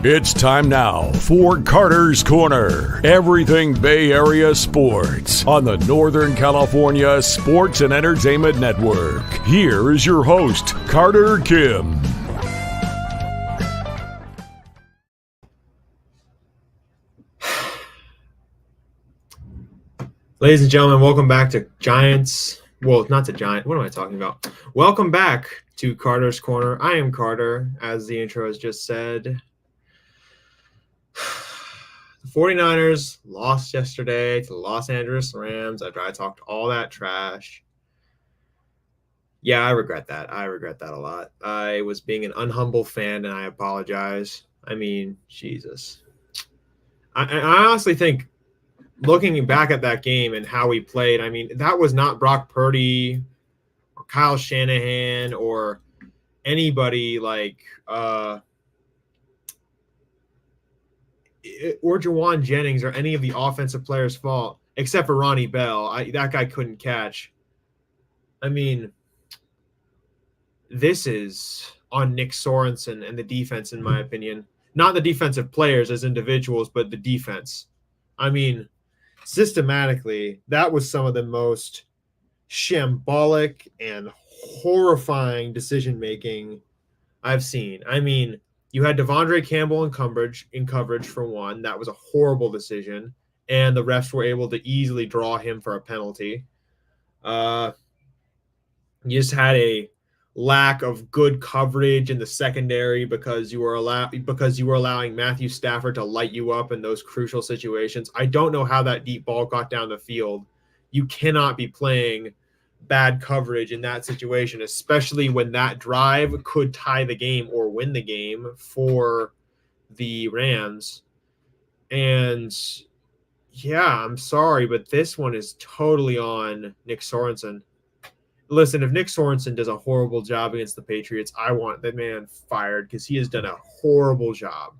It's time now for Carter's Corner. Everything Bay Area sports on the Northern California Sports and Entertainment Network. Here is your host, Carter Kim. Ladies and gentlemen, welcome back to Giants. Well, not to Giant. What am I talking about? Welcome back to Carter's Corner. I am Carter, as the intro has just said. The 49ers lost yesterday to the Los Angeles Rams after I talked all that trash. Yeah, I regret that. I regret that a lot. I was being an unhumble fan, and I apologize. I mean, Jesus. I honestly think, looking back at that game and how we played, I mean, that was not Brock Purdy or Kyle Shanahan or anybody like or Jawan Jennings or any of the offensive players' fault, except for Ronnie Bell. That guy couldn't catch. I mean, this is on Nick Sorensen and the defense, in my opinion. Not the defensive players as individuals, but the defense. I mean, systematically, that was some of the most shambolic and horrifying decision-making I've seen. I mean, you had Devondre Campbell in coverage for one. That was a horrible decision, and the refs were able to easily draw him for a penalty. You just had a lack of good coverage in the secondary because you were allowing Matthew Stafford to light you up in those crucial situations. I don't know how that deep ball got down the field. You cannot be playing bad coverage in that situation, especially when that drive could tie the game or win the game for the Rams. And yeah, I'm sorry, but this one is totally on Nick Sorensen. Listen, if Nick Sorensen does a horrible job against the Patriots, I want that man fired because he has done a horrible job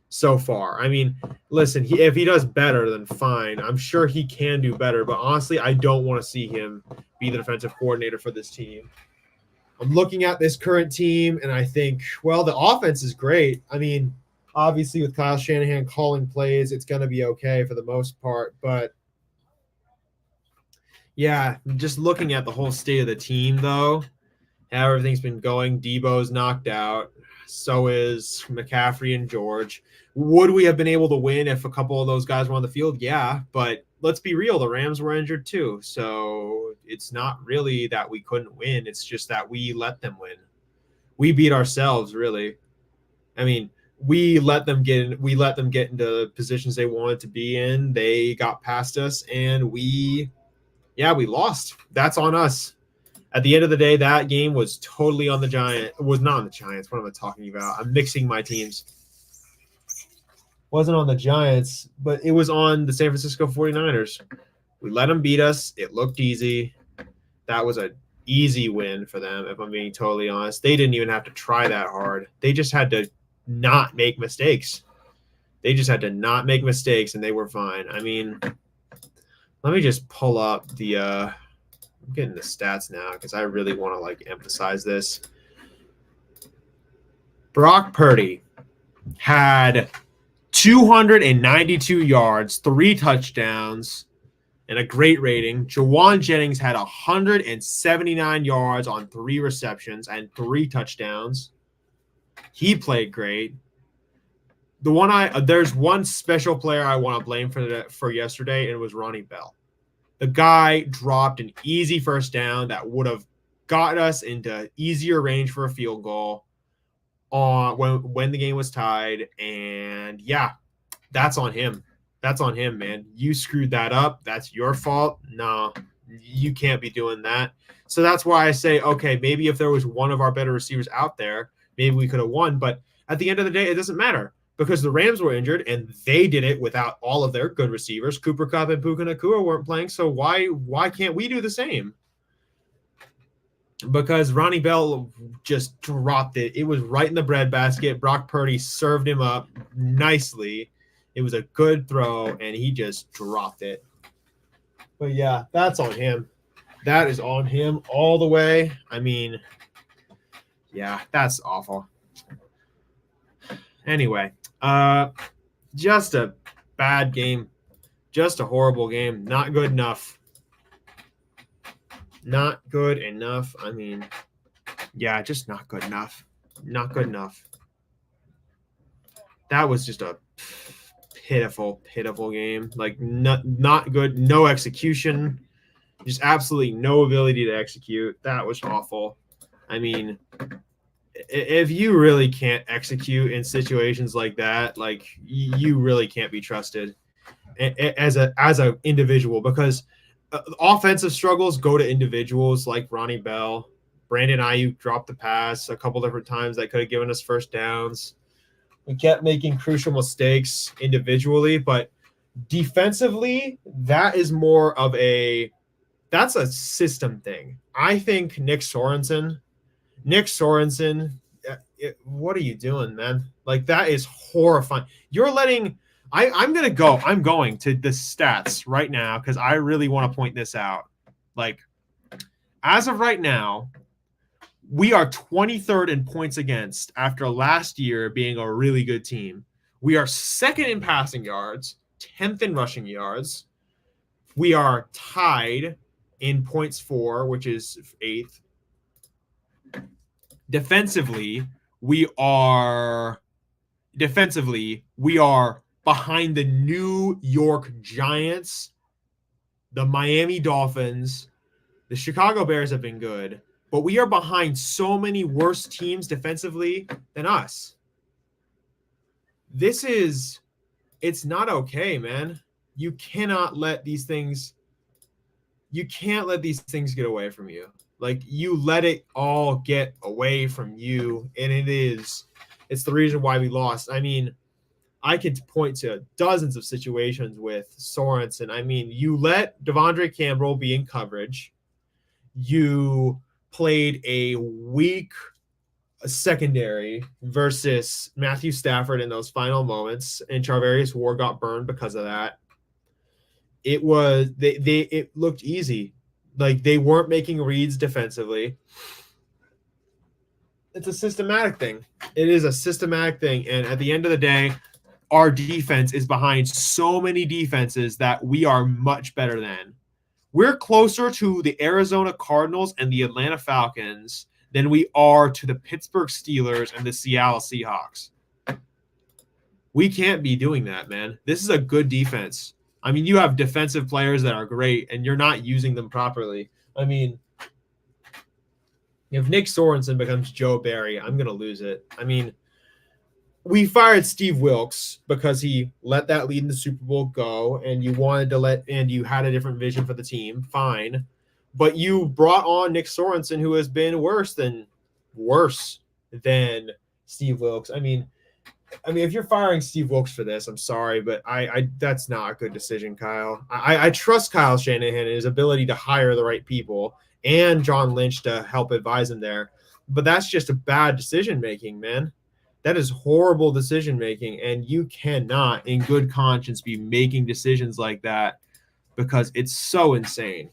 so far. I mean, listen, if he does better, then fine. I'm sure he can do better, but honestly, I don't want to see him be the defensive coordinator for this team. I'm looking at this current team, and I think, well, the offense is great. I mean, obviously with Kyle Shanahan calling plays, it's going to be okay for the most part, but yeah, just looking at the whole state of the team, though, how everything's been going. Debo's knocked out. So is McCaffrey and George. Would we have been able to win if a couple of those guys were on the field? Yeah, but let's be real. The Rams were injured too. So it's not really that we couldn't win. It's just that we let them win. We beat ourselves, really. I mean, we let them get into positions they wanted to be in. They got past us, and we lost. That's on us. At the end of the day, that game was totally on the Giants. It was not on the Giants. What am I talking about? I'm mixing my teams. Wasn't on the Giants, but it was on the San Francisco 49ers. We let them beat us. It looked easy. That was an easy win for them, if I'm being totally honest. They didn't even have to try that hard. They just had to not make mistakes. And they were fine. I mean, let me just pull up the I'm getting the stats now because I really want to emphasize this. Brock Purdy had 292 yards, 3 touchdowns, and a great rating. Jawan Jennings had 179 yards on 3 receptions and 3 touchdowns. He played great. There's one special player I want to blame for yesterday, and it was Ronnie Bell. The guy dropped an easy first down that would have got us into easier range for a field goal when the game was tied. And yeah, that's on him. That's on him, man. You screwed that up. That's your fault. No, you can't be doing that. So that's why I say, okay, maybe if there was one of our better receivers out there, maybe we could have won. But at the end of the day, it doesn't matter. Because the Rams were injured, and they did it without all of their good receivers. Cooper Kupp and Puka Nacua weren't playing, so why can't we do the same? Because Ronnie Bell just dropped it. It was right in the breadbasket. Brock Purdy served him up nicely. It was a good throw, and he just dropped it. But, yeah, that's on him. That is on him all the way. I mean, yeah, that's awful. Anyway, Just a bad game. Just a horrible game. Not good enough. Not good enough. I mean, yeah, just not good enough. Not good enough. That was just a pitiful game. Like, not good. No execution. Just absolutely no ability to execute. That was awful. I mean, if you really can't execute in situations like that, like, you really can't be trusted as a individual, because offensive struggles go to individuals like Ronnie Bell. Brandon Ayuk dropped the pass a couple different times that could have given us first downs. We kept making crucial mistakes individually, but defensively, that's a system thing. I think Nick Sorensen, what are you doing, man? Like, that is horrifying. You're letting I'm going to the stats right now because I really want to point this out. Like, as of right now, we are 23rd in points against after last year being a really good team. We are second in passing yards, 10th in rushing yards. We are tied in points for, which is 8th. Defensively, we are behind the New York Giants, the Miami Dolphins. The Chicago Bears have been good, but we are behind so many worse teams defensively than us. It's not okay, man. You cannot let these things get away from you. Like, you let it all get away from you, and it's the reason why we lost. I mean, I could point to dozens of situations with Sorensen. I mean, you let Devondre Campbell be in coverage. You played a weak secondary versus Matthew Stafford in those final moments, and Charvarius Ward got burned because of that. It looked easy. Like, they weren't making reads defensively. It's a systematic thing. It is a systematic thing. And at the end of the day, our defense is behind so many defenses that we are much better than. We're closer to the Arizona Cardinals and the Atlanta Falcons than we are to the Pittsburgh Steelers and the Seattle Seahawks. We can't be doing that, man. This is a good defense. I mean, you have defensive players that are great, and you're not using them properly. I mean, if Nick Sorensen becomes Joe Barry, I'm going to lose it. I mean, we fired Steve Wilks because he let that lead in the Super Bowl go, and you had a different vision for the team. Fine. But you brought on Nick Sorensen, who has been worse than Steve Wilks. I mean, if you're firing Steve Wilks for this, I'm sorry, but I that's not a good decision, Kyle. I trust Kyle Shanahan and his ability to hire the right people and John Lynch to help advise him there. But that's just a bad decision making, man. That is horrible decision making, and you cannot, in good conscience, be making decisions like that because it's so insane.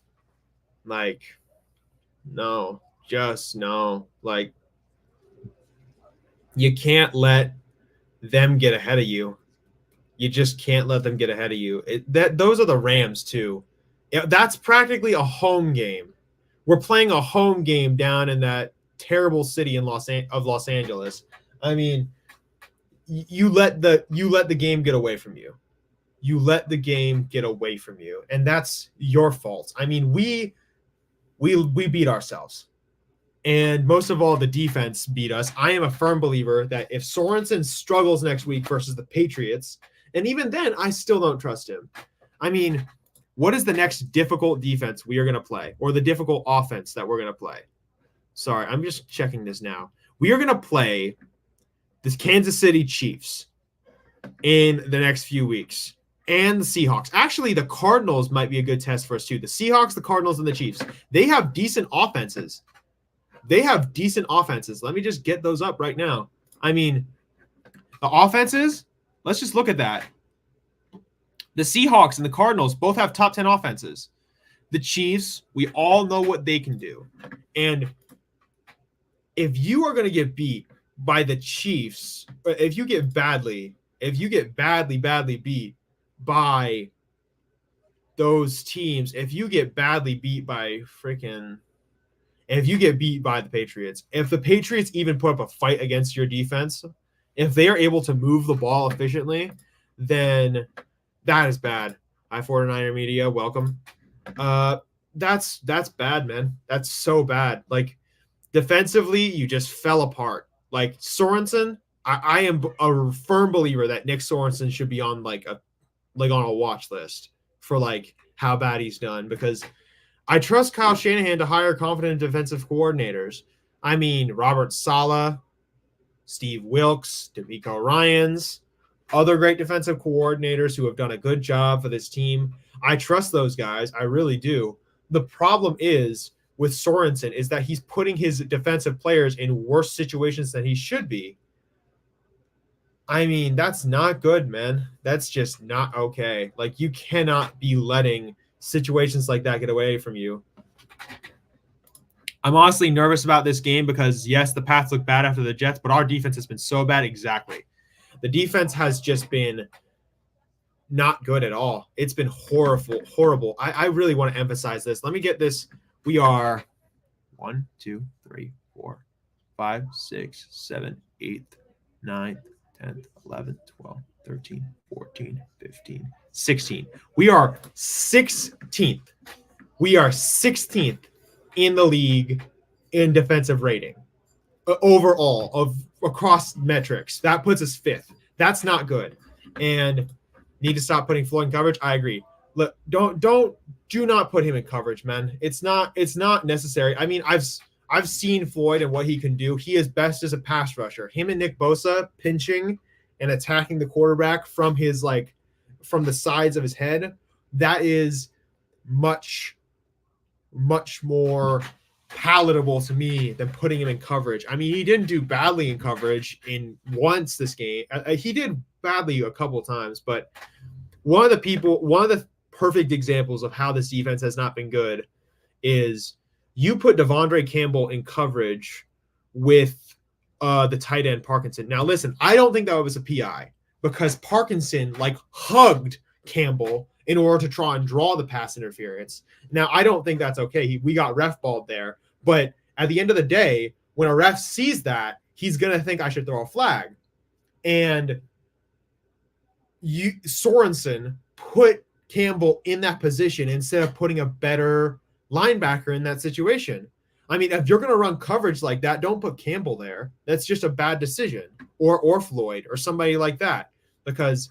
Like, no, just no. Like, you can't let them get ahead of you. You just can't let them get ahead of you. Those are the Rams too. That's practically a home game. We're playing a home game down in that terrible city in Los Angeles. I mean, you let the game get away from you. You let the game get away from you, and that's your fault. I mean, we beat ourselves. And most of all, the defense beat us. I am a firm believer that if Sorensen struggles next week versus the Patriots, and even then, I still don't trust him. I mean, what is the next difficult defense we are going to play, or the difficult offense that we're going to play? Sorry, I'm just checking this now. We are going to play the Kansas City Chiefs in the next few weeks, and the Seahawks. Actually, the Cardinals might be a good test for us too. The Seahawks, the Cardinals, and the Chiefs. They have decent offenses. Let me just get those up right now. I mean, the offenses, let's just look at that. The Seahawks and the Cardinals both have top 10 offenses. The Chiefs, we all know what they can do. And if you are going to get beat by the Chiefs, if you get badly if you get badly beat by those teams, if you get badly beat by if you get beat by the Patriots, if the Patriots even put up a fight against your defense, if they are able to move the ball efficiently, then that is bad. I49er Media, welcome. That's bad, man. That's so bad. Like, defensively, you just fell apart. Like, Sorensen, I am a firm believer that Nick Sorensen should be on on a watch list for like how bad he's done, because I trust Kyle Shanahan to hire confident defensive coordinators. I mean, Robert Saleh, Steve Wilks, DeMeco Ryans, other great defensive coordinators who have done a good job for this team. I trust those guys. I really do. The problem is with Sorensen is that he's putting his defensive players in worse situations than he should be. I mean, that's not good, man. That's just not okay. Like, you cannot be letting situations like that get away from you. I'm honestly nervous about this game because, yes, the Pats look bad after the Jets, but our defense has been so bad. Exactly. The defense has just been not good at all. It's been horrible. I really want to emphasize this. Let me get this. We are 1, 2, 3, 4, 5, 6, 7, 8, 9, 10, 11, 12, 13, 14, 15, 16. We are 16th. We are 16th in the league in defensive rating overall across metrics. That puts us 5th. That's not good. And need to stop putting Floyd in coverage. I agree. Look, do not put him in coverage, man. It's not necessary. I mean, I've seen Floyd and what he can do. He is best as a pass rusher. Him and Nick Bosa pinching and attacking the quarterback from the sides of his head. That is much more palatable to me than putting him in coverage. I mean, he didn't do badly in coverage in once this game. He did badly a couple of times, but one of the perfect examples of how this defense has not been good is you put Devondre Campbell in coverage with the tight end Parkinson. Now, listen, I don't think that was a PI because Parkinson hugged Campbell in order to try and draw the pass interference. Now, I don't think that's okay. We got ref balled there. But at the end of the day, when a ref sees that, he's going to think I should throw a flag. And Sorensen put Campbell in that position instead of putting a better linebacker in that situation. I mean, if you're going to run coverage like that, don't put Campbell there. That's just a bad decision. Or Floyd or somebody like that, because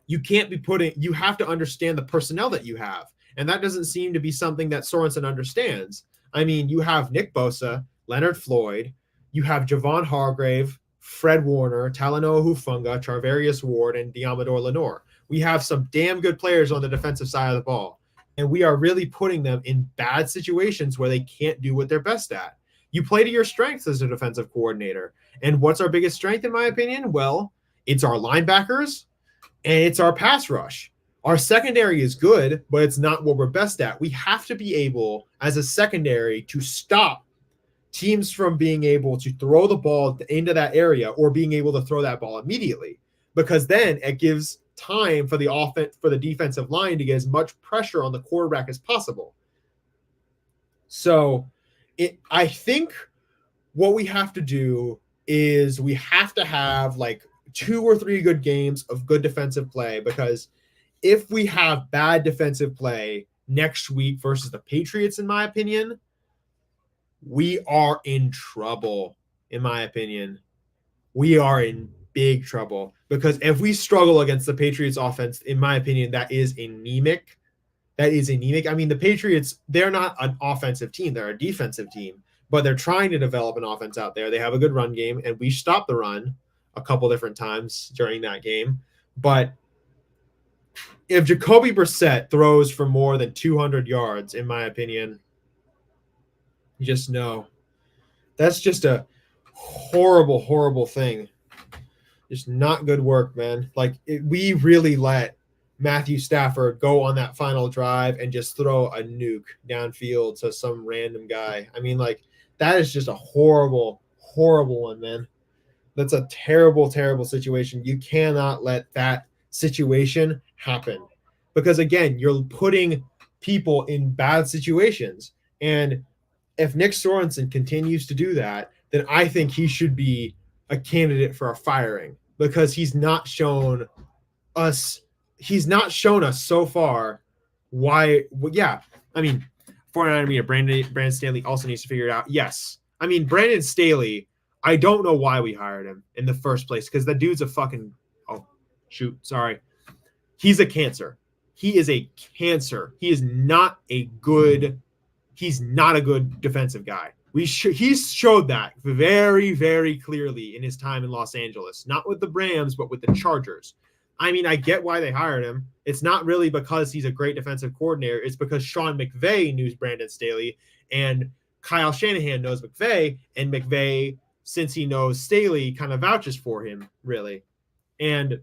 you can't be you have to understand the personnel that you have. And that doesn't seem to be something that Sorensen understands. I mean, you have Nick Bosa, Leonard Floyd, you have Javon Hargrave, Fred Warner, Talanoa Hufanga, Charvarius Ward, and Diamador Lenore. We have some damn good players on the defensive side of the ball, and we are really putting them in bad situations where they can't do what they're best at. You play to your strengths as a defensive coordinator. And what's our biggest strength, in my opinion? Well, it's our linebackers and it's our pass rush. Our secondary is good, but it's not what we're best at. We have to be able, as a secondary, to stop teams from being able to throw the ball into that area or being able to throw that ball immediately, because then it gives time for the defensive line to get as much pressure on the quarterback as possible. So I think what we have to do is we have to have 2 or 3 good games of good defensive play, because if we have bad defensive play next week versus the Patriots, in my opinion, we are in trouble. In my opinion, we are in big trouble, because if we struggle against the Patriots offense, in my opinion, that is anemic. I mean, the Patriots, they're not an offensive team. They're a defensive team, but they're trying to develop an offense out there. They have a good run game, and we stopped the run a couple different times during that game. But if Jacoby Brissett throws for more than 200 yards, in my opinion, you just know that's just a horrible thing. Just not good work, man. We really let Matthew Stafford go on that final drive and just throw a nuke downfield to some random guy. I mean, that is just a horrible one, man. That's a terrible, terrible situation. You cannot let that situation happen because, again, you're putting people in bad situations. And if Nick Sorensen continues to do that, then I think he should be a candidate for a firing because he's not shown us so far why. Well, yeah, I mean, 49er media Brandon Staley also needs to figure it out. Yes, I mean Brandon Staley. I don't know why we hired him in the first place because the dude's a fucking he's a cancer. He is a cancer. He's not a good defensive guy. He's showed that very, very clearly in his time in Los Angeles, not with the Rams, but with the Chargers. I mean, I get why they hired him. It's not really because he's a great defensive coordinator. It's because Sean McVay knew Brandon Staley and Kyle Shanahan knows McVay, and McVay, since he knows Staley, kind of vouches for him, really. And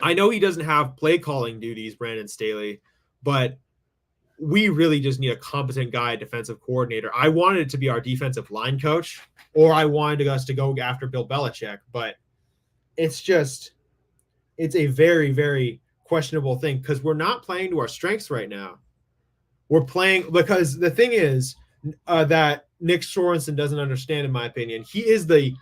I know he doesn't have play calling duties, Brandon Staley, but we really just need a competent guy, defensive coordinator. I wanted it to be our defensive line coach, or I wanted us to go after Bill Belichick, but it's a very, very questionable thing because we're not playing to our strengths right now. We're playing because the thing is that Nick Sorensen doesn't understand, in my opinion. He is the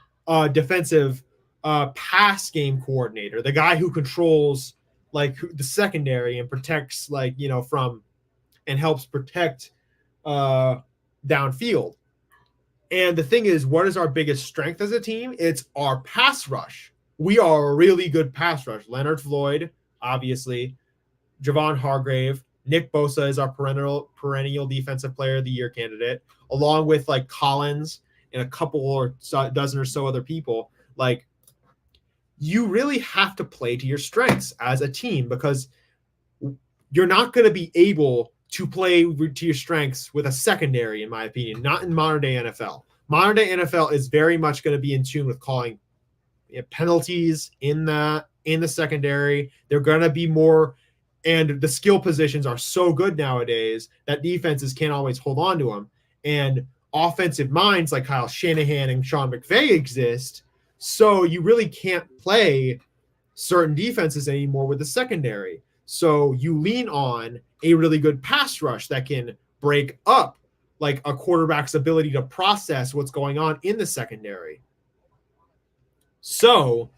defensive pass game coordinator, the guy who controls like the secondary and protects from and helps protect downfield. And the thing is, what is our biggest strength as a team? It's our pass rush. We are a really good pass rush. Leonard Floyd, obviously, Javon Hargrave, Nick Bosa is our perennial defensive player of the year candidate, along with like Collins and a couple or dozen or so other people. Like, you really have to play to your strengths as a team because you're not going to be able to play to your strengths with a secondary, in my opinion, not in modern day NFL. Modern day NFL is very much going to be in tune with calling penalties in the secondary. They're going to be more, and the skill positions are so good nowadays that defenses can't always hold on to them. And offensive minds like Kyle Shanahan and Sean McVay exist, so you really can't play certain defenses anymore with the secondary. So you lean on a really good pass rush that can break up like a quarterback's ability to process what's going on in the secondary. So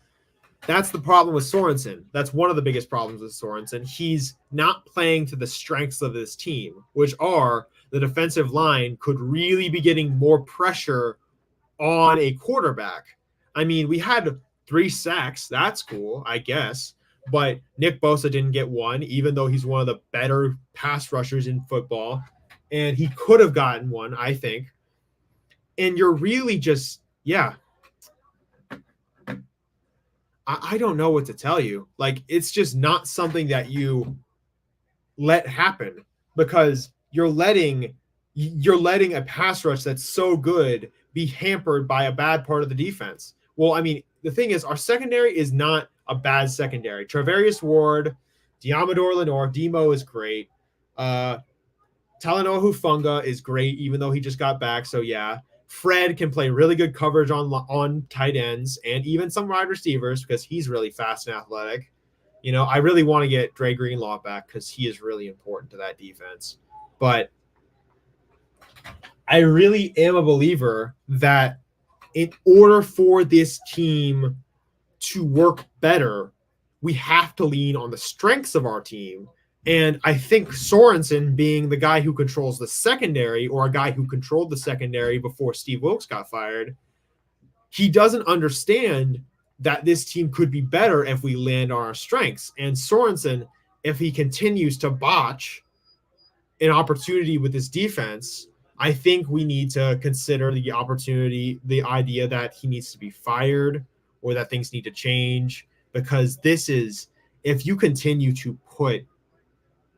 that's the problem with Sorensen. That's one of the biggest problems with Sorensen. He's not playing to the strengths of this team, which are the defensive line could really be getting more pressure on a quarterback. I mean, we had 3 sacks. That's cool, I guess. But Nick Bosa didn't get one, even though he's one of the better pass rushers in football. And he could have gotten one, I think. And you're really just, I don't know what to tell you. Like, it's just not something that you let happen because you're letting a pass rush that's so good be hampered by a bad part of the defense. Well, I mean, the thing is, our secondary is not a bad secondary. Travarius Ward, Diamador Lenore, Demo is great. Talanoa Hufanga is great, even though he just got back. So yeah, Fred can play really good coverage on tight ends and even some wide receivers because he's really fast and athletic. You know, I really want to get Dre Greenlaw back because he is really important to that defense. But I really am a believer that in order for this team to work better, we have to lean on the strengths of our team. And I think Sorensen, being the guy who controls the secondary, or a guy who controlled the secondary before Steve Wilkes got fired, he doesn't understand that this team could be better if we land on our strengths. And Sorensen, if he continues to botch an opportunity with this defense, I think we need to consider the idea that he needs to be fired or that things need to change, because if you continue to put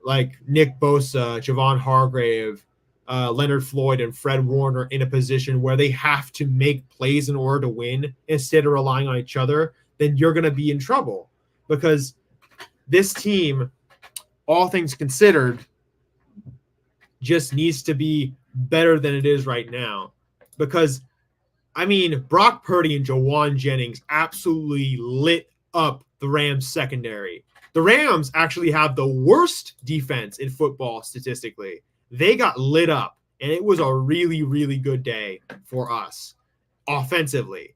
like Nick Bosa, Javon Hargrave, Leonard Floyd, and Fred Warner in a position where they have to make plays in order to win instead of relying on each other, then you're going to be in trouble. Because this team, all things considered, just needs to be better than it is right now. Because I mean, Brock Purdy and Jawan Jennings absolutely lit up the Rams secondary. The Rams actually have the worst defense in football statistically. They got lit up, and it was a really, really good day for us offensively.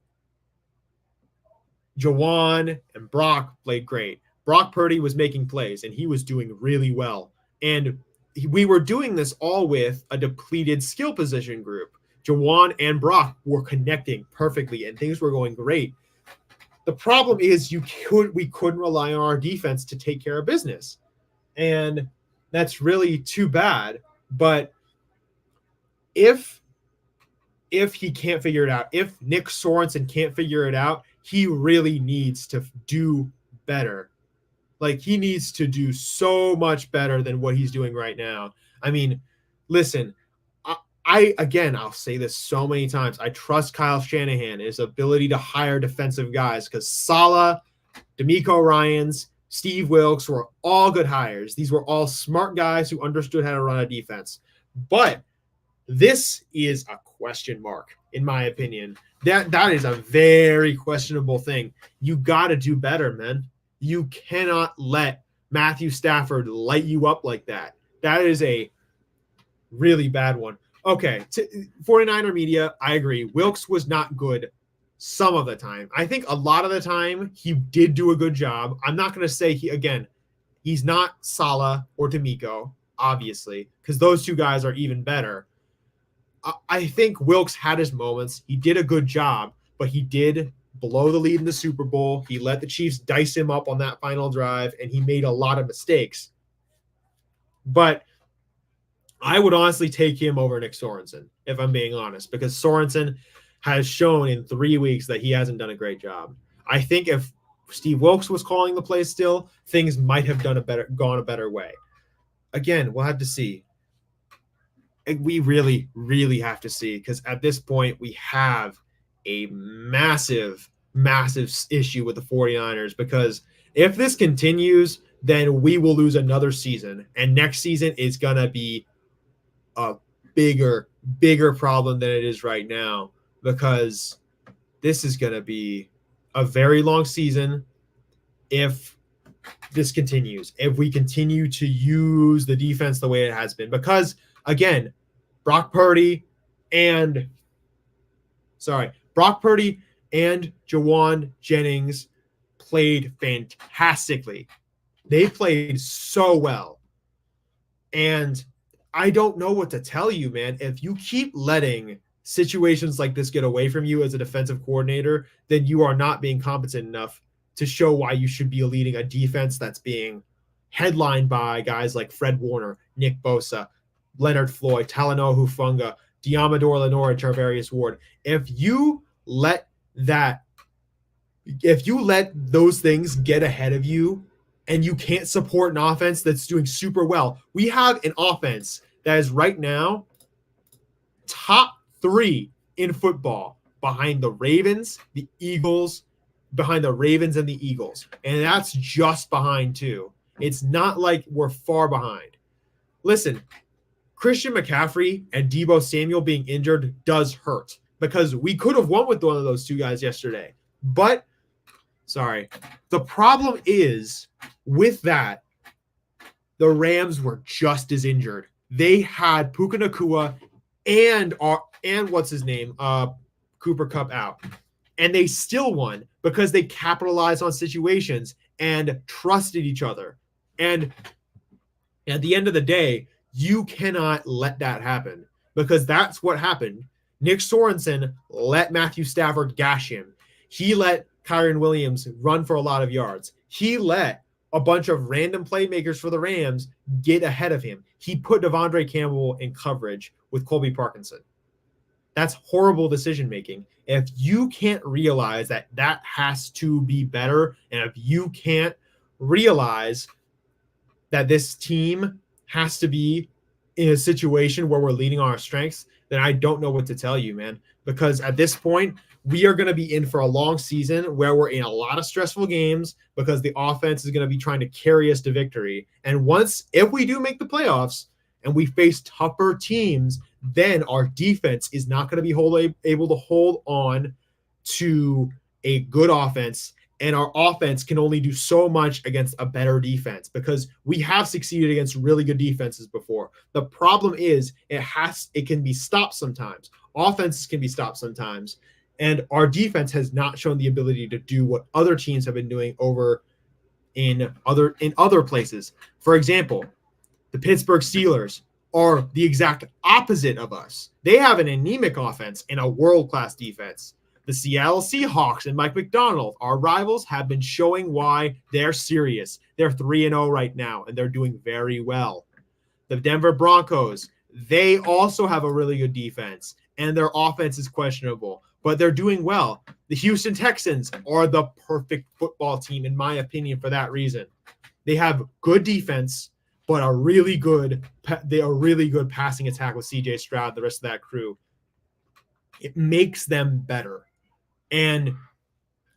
Jawan and Brock played great. Brock Purdy was making plays, and he was doing really well. And we were doing this all with a depleted skill position group. Jawan and Brock were connecting perfectly, and things were going great. The problem is we couldn't rely on our defense to take care of business, and that's really too bad. But if he can't figure it out, if Nick Sorensen can't figure it out, he really needs to do better. Like, he needs to do so much better than what he's doing right now. I mean, listen, I'll say this so many times. I trust Kyle Shanahan and his ability to hire defensive guys, because Saleh, DeMeco Ryans, Steve Wilks were all good hires. These were all smart guys who understood how to run a defense. But this is a question mark, in my opinion. That is a very questionable thing. You got to do better, man. You cannot let Matthew Stafford light you up like that. That is a really bad one. Okay, 49er media, I agree. Wilks was not good some of the time. I think a lot of the time he did do a good job. I'm not going to say he's not Saleh or DeMeco, obviously, because those two guys are even better. I think Wilks had his moments. He did a good job, but he did blow the lead in the Super Bowl. He let the Chiefs dice him up on that final drive, and he made a lot of mistakes. But I would honestly take him over Nick Sorensen, if I'm being honest, because Sorensen has shown in 3 weeks that he hasn't done a great job. I think if Steve Wilks was calling the play still, things might have gone a better way. Again, we'll have to see. We really, really have to see, because at this point we have a massive, massive issue with the 49ers, because if this continues, then we will lose another season, and next season is going to be a bigger problem than it is right now, because this is going to be a very long season if this continues, if we continue to use the defense the way it has been. Because again, Brock Purdy and Jawan Jennings played fantastically. They played so well. And I don't know what to tell you, man. If you keep letting situations like this get away from you as a defensive coordinator, then you are not being competent enough to show why you should be leading a defense that's being headlined by guys like Fred Warner, Nick Bosa, Leonard Floyd, Talanoa Hufanga, Diamador Lenore, and Charvarius Ward. If you let those things get ahead of you, and you can't support an offense that's doing super well. We have an offense that is right now top 3 in football, behind the Ravens, the Eagles, behind the Ravens and the Eagles. And that's just behind 2. It's not like we're far behind. Listen, Christian McCaffrey and Deebo Samuel being injured does hurt, because we could have won with one of those two guys yesterday. But the problem is with that, the Rams were just as injured. They had Puka Nacua and what's his name, Cooper Kupp out, and they still won because they capitalized on situations and trusted each other. And at the end of the day, you cannot let that happen, because that's what happened. Nick Sorensen let Matthew Stafford gash him. He let Kyren Williams run for a lot of yards. He let a bunch of random playmakers for the Rams get ahead of him. He put Devondre Campbell in coverage with Colby Parkinson. That's horrible decision-making. If you can't realize that has to be better, and if you can't realize that this team has to be in a situation where we're leaning on our strengths, then I don't know what to tell you, man. Because at this point, we are going to be in for a long season where we're in a lot of stressful games, because the offense is going to be trying to carry us to victory. And if we do make the playoffs, and we face tougher teams, then our defense is not going to be able to hold on to a good offense, and our offense can only do so much against a better defense because we have succeeded against really good defenses before. The problem is it can be stopped sometimes. Offenses can be stopped sometimes, and our defense has not shown the ability to do what other teams have been doing over in other places. For example, the Pittsburgh Steelers are the exact opposite of us. They have an anemic offense and a world-class defense. The Seattle Seahawks and Mike Macdonald, our rivals, have been showing why they're serious. They're 3-0 right now, and they're doing very well. The Denver Broncos, they also have a really good defense, and their offense is questionable, but they're doing well. The Houston Texans are the perfect football team, in my opinion, for that reason. They have good defense, but a really good passing attack with C.J. Stroud, the rest of that crew. It makes them better. And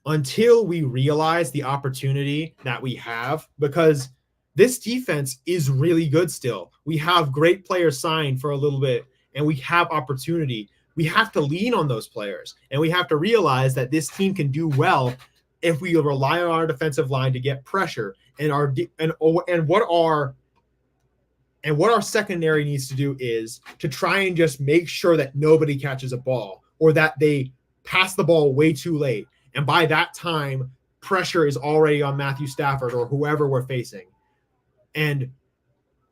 until we realize the opportunity that we have, because this defense is really good still. We have great players signed for a little bit, and we have opportunity. We have to lean on those players, and we have to realize that this team can do well if we rely on our defensive line to get pressure. And what our secondary needs to do is to try and just make sure that nobody catches a ball or that they pass the ball way too late. And by that time, pressure is already on Matthew Stafford or whoever we're facing. And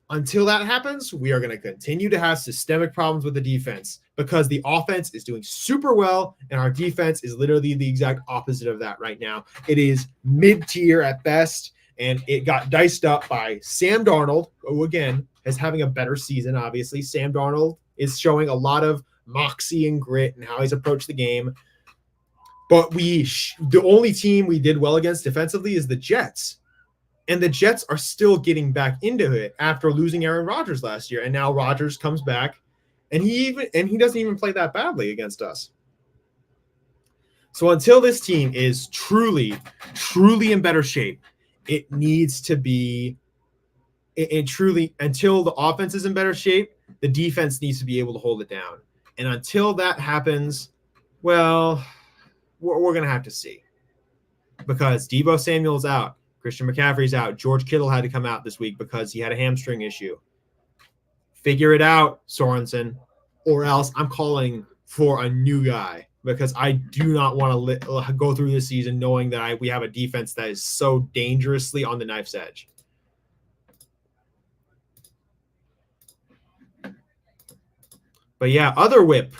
until that happens, we are going to continue to have systemic problems with the defense because the offense is doing super well and our defense is literally the exact opposite of that right now. It is mid-tier at best, and it got diced up by Sam Darnold, who again is having a better season, obviously. Sam Darnold is showing a lot of moxie and grit and how he's approached the game. But the only team we did well against defensively is the Jets. And the Jets are still getting back into it after losing Aaron Rodgers last year. And now Rodgers comes back, and he doesn't even play that badly against us. So until this team is truly, truly in better shape, it needs to be until the offense is in better shape, the defense needs to be able to hold it down. And until that happens, well, we're going to have to see. Because Deebo Samuel's out. Christian McCaffrey's out. George Kittle had to come out this week because he had a hamstring issue. Figure it out, Sorensen, or else I'm calling for a new guy because I do not want to go through this season knowing that we have a defense that is so dangerously on the knife's edge. But yeah, other whip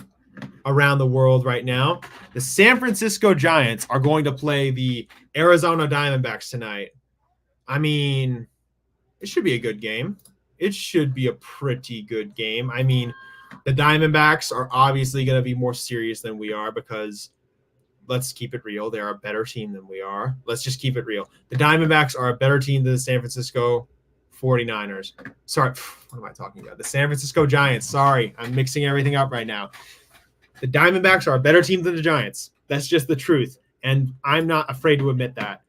around the world right now. The San Francisco Giants are going to play the Arizona Diamondbacks tonight. I mean, it should be a good game. It should be a pretty good game. I mean, the Diamondbacks are obviously going to be more serious than we are because, let's keep it real, they're a better team than we are. Let's just keep it real. The Diamondbacks are a better team than the San Francisco 49ers. Sorry, what am I talking about? The San Francisco Giants. Sorry, I'm mixing everything up right now. The Diamondbacks are a better team than the Giants. That's just the truth, and I'm not afraid to admit that.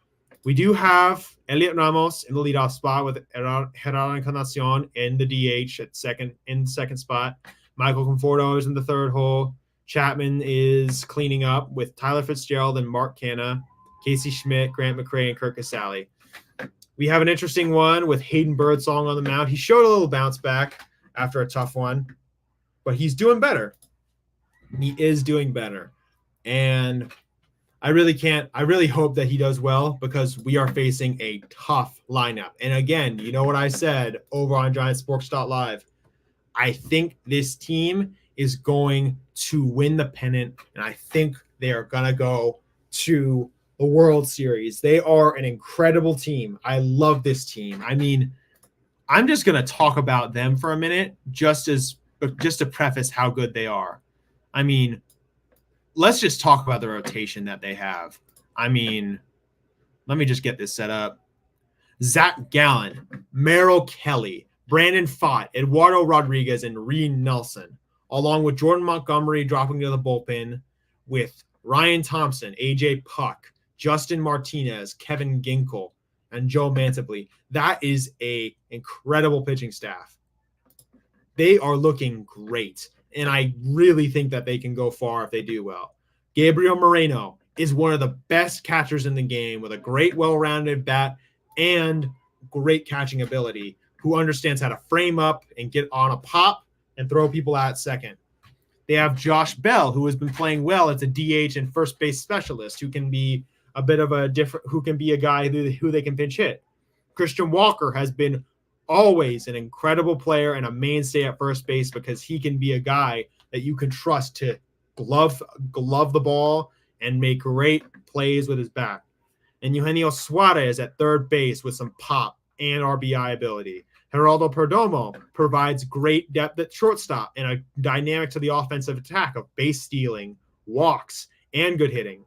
We do have Elliot Ramos in the leadoff spot with Gerardo Encarnacion in the DH at second spot. Michael Conforto is in the third hole. Chapman is cleaning up with Tyler Fitzgerald and Mark Canha, Casey Schmidt, Grant McCray, and Kirk Casale. We have an interesting one with Hayden Birdsong on the mound. He showed a little bounce back after a tough one, but he's doing better. He is doing better. And I really hope that he does well because we are facing a tough lineup. And again, you know what I said over on GiantsSports.live. I think this team is going to win the pennant, and I think they are going to go to the World Series. They are an incredible team. I love this team. I mean, I'm just going to talk about them for a minute just to preface how good they are. I mean, let's just talk about the rotation that they have. I mean, let me just get this set up. Zach Gallen, Merrill Kelly, Brandon Pfaadt, Eduardo Rodriguez, and Reed Nelson, along with Jordan Montgomery dropping to the bullpen with Ryan Thompson, AJ Puck, Justin Martinez, Kevin Ginkel, and Joe Mantably. That is an incredible pitching staff. they are looking great. And I really think that they can go far if they do well. Gabriel Moreno is one of the best catchers in the game with a great, well-rounded bat and great catching ability, who understands how to frame up and get on a pop and throw people out at second. They have Josh Bell, who has been playing well as a DH and first base specialist, who can be a bit of a different, who can be a guy who they can pinch hit. Christian Walker has been always an incredible player and a mainstay at first base because he can be a guy that you can trust to glove the ball and make great plays with his bat. And Eugenio Suarez at third base with some pop and RBI ability. Geraldo Perdomo provides great depth at shortstop and a dynamic to the offensive attack of base stealing, walks, and good hitting.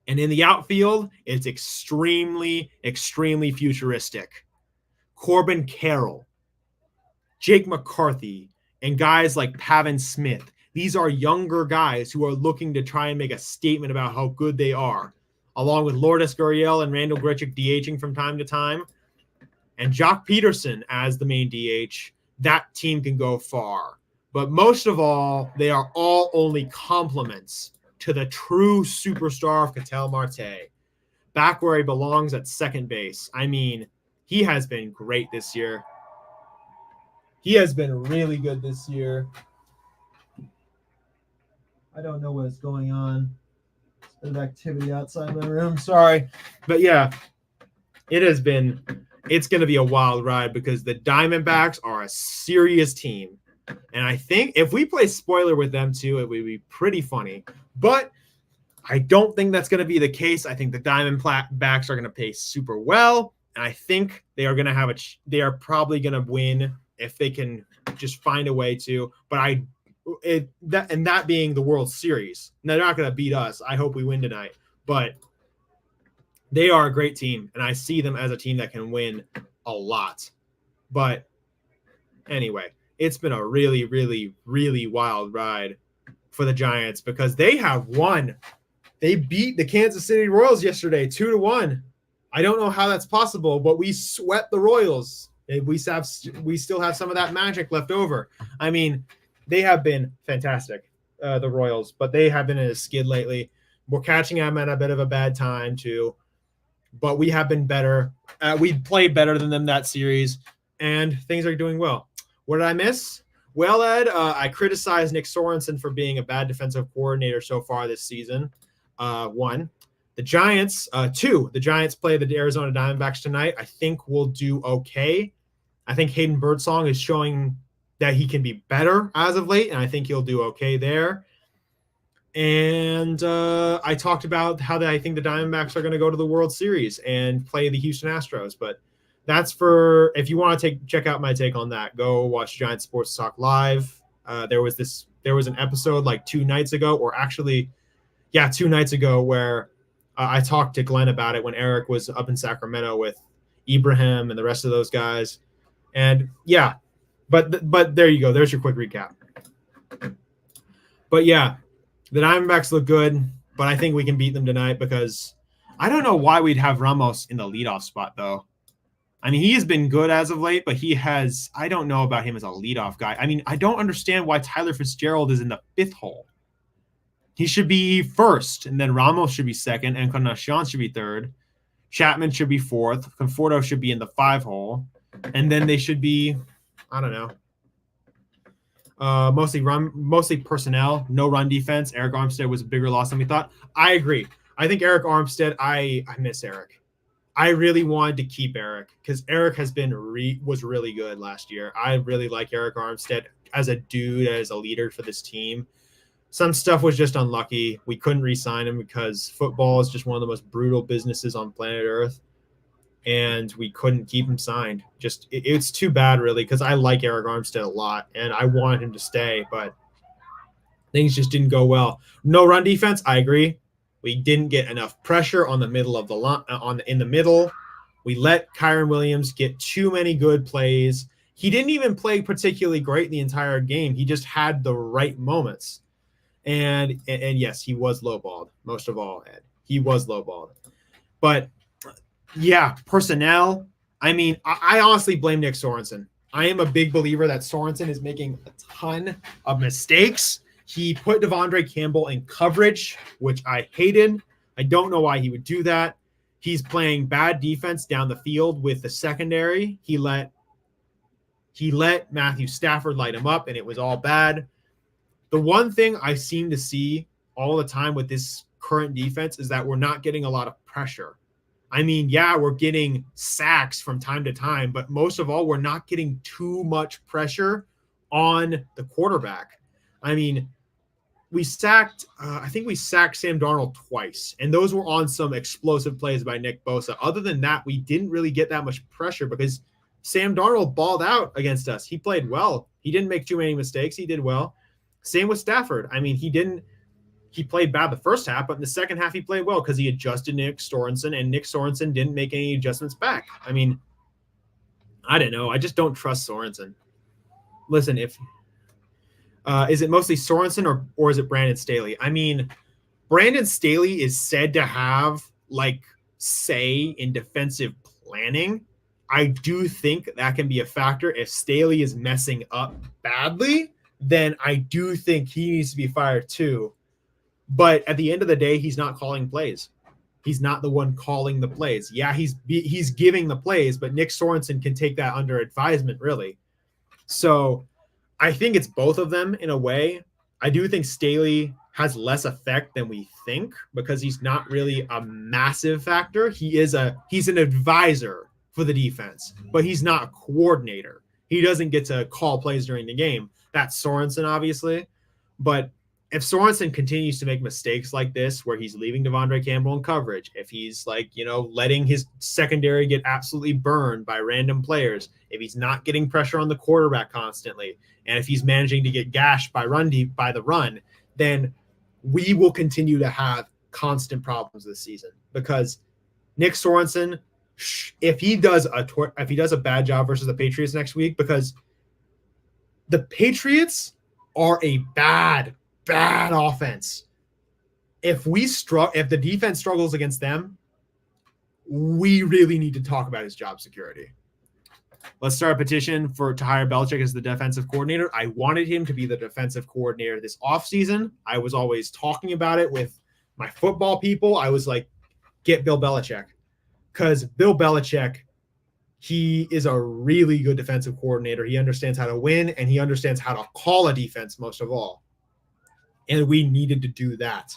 And in the outfield, it's extremely, extremely futuristic. Corbin Carroll, Jake McCarthy, and guys like Pavin Smith. These are younger guys who are looking to try and make a statement about how good they are, along with Lourdes Gurriel and Randall Grichuk DHing from time to time, and Jock Peterson as the main DH. That team can go far. But most of all, they are all only compliments to the true superstar of Ketel Marte, back where he belongs at second base. I mean, he has been great this year. He has been really good this year. I don't know what's going on. There's activity outside my room. Sorry. But yeah, it's going to be a wild ride because the Diamondbacks are a serious team. And I think if we play spoiler with them too, it would be pretty funny. But I don't think that's going to be the case. I think the Diamondbacks are going to play super well. And I think they are going to they are probably going to win if they can just find a way to. But that being the World Series. Now, they're not going to beat us. I hope we win tonight. But they are a great team, and I see them as a team that can win a lot. But anyway, it's been a really, really, really wild ride for the Giants because they have won. They beat the Kansas City Royals yesterday 2-1. I don't know how that's possible, but we swept the Royals. We still have some of that magic left over. I mean, they have been fantastic, the Royals, but they have been in a skid lately. We're catching them at a bit of a bad time too, but we have been better. We played better than them that series, and things are doing well. What did I miss? Well, Ed, I criticized Nick Sorensen for being a bad defensive coordinator so far this season. 1. The Giants, 2. The Giants play the Arizona Diamondbacks tonight. I think we'll do okay. I think Hayden Birdsong is showing that he can be better as of late, and I think he'll do okay there. And I talked about how I think the Diamondbacks are going to go to the World Series and play the Houston Astros. But that's for if you want to check out my take on that, go watch Giant Sports Talk Live. There was an episode like 2 nights ago, or actually, 2 nights ago, where I talked to Glenn about it when Eric was up in Sacramento with Ibrahim and the rest of those guys. And yeah, but there you go. There's your quick recap. But yeah, the Diamondbacks look good, but I think we can beat them tonight because I don't know why we'd have Ramos in the leadoff spot though. I mean, he has been good as of late, but I don't know about him as a leadoff guy. I mean, I don't understand why Tyler Fitzgerald is in the 5th hole. He should be first, and then Ramos should be second, and Encarnacion should be third. Chapman should be 4th. Conforto should be in the 5 hole. And then they should be, I don't know, mostly personnel, no run defense. Eric Armstead was a bigger loss than we thought. I agree. I think Eric Armstead, I miss Eric. I really wanted to keep Eric because Eric was really good last year. I really like Eric Armstead as a dude, as a leader for this team. Some stuff was just unlucky. We couldn't re-sign him because football is just one of the most brutal businesses on planet Earth. And we couldn't keep him signed. It's too bad, really, because I like Eric Armstead a lot, and I wanted him to stay, but things just didn't go well. No run defense, I agree. We didn't get enough pressure on the middle of the line. In the middle, we let Kyron Williams get too many good plays. He didn't even play particularly great the entire game. He just had the right moments. And yes, he was lowballed, most of all, Ed. He was lowballed. But, yeah, personnel. I mean, I honestly blame Nick Sorensen. I am a big believer that Sorensen is making a ton of mistakes. He put Devondre Campbell in coverage, which I hated. I don't know why he would do that. He's playing bad defense down the field with the secondary. He let Matthew Stafford light him up, and it was all bad. The one thing I seem to see all the time with this current defense is that we're not getting a lot of pressure. I mean, yeah, we're getting sacks from time to time, but most of all, we're not getting too much pressure on the quarterback. I mean, I think we sacked Sam Darnold twice, and those were on some explosive plays by Nick Bosa. Other than that, we didn't really get that much pressure because Sam Darnold balled out against us. He played well. He didn't make too many mistakes. He did well. Same with Stafford. I mean, he played bad the first half, but in the second half, he played well because he adjusted Nick Sorensen, and Nick Sorensen didn't make any adjustments back. I mean, I don't know. I just don't trust Sorensen. Listen, is it mostly Sorensen or is it Brandon Staley? I mean, Brandon Staley is said to have say in defensive planning. I do think that can be a factor. If Staley is messing up badly, then I do think he needs to be fired too. But at the end of the day, he's not calling plays. He's not the one calling the plays. Yeah, he's giving the plays, but Nick Sorensen can take that under advisement, really. So I think it's both of them in a way. I do think Staley has less effect than we think because he's not really a massive factor. He's an advisor for the defense, but he's not a coordinator. He doesn't get to call plays during the game. That's Sorensen, obviously. But if Sorensen continues to make mistakes like this, where he's leaving Devondre Campbell in coverage, if he's letting his secondary get absolutely burned by random players, if he's not getting pressure on the quarterback constantly, and if he's managing to get gashed by the run, then we will continue to have constant problems this season because Nick Sorensen, if he does a bad job versus the Patriots next week, because the Patriots are a bad offense. If the defense struggles against them, we really need to talk about his job security. Let's start a petition to hire Belichick as the defensive coordinator. I wanted him to be the defensive coordinator this offseason. I was always talking about it with my football people. I was like, get Bill Belichick. Because Bill Belichick, he is a really good defensive coordinator. He understands how to win, and he understands how to call a defense most of all. And we needed to do that.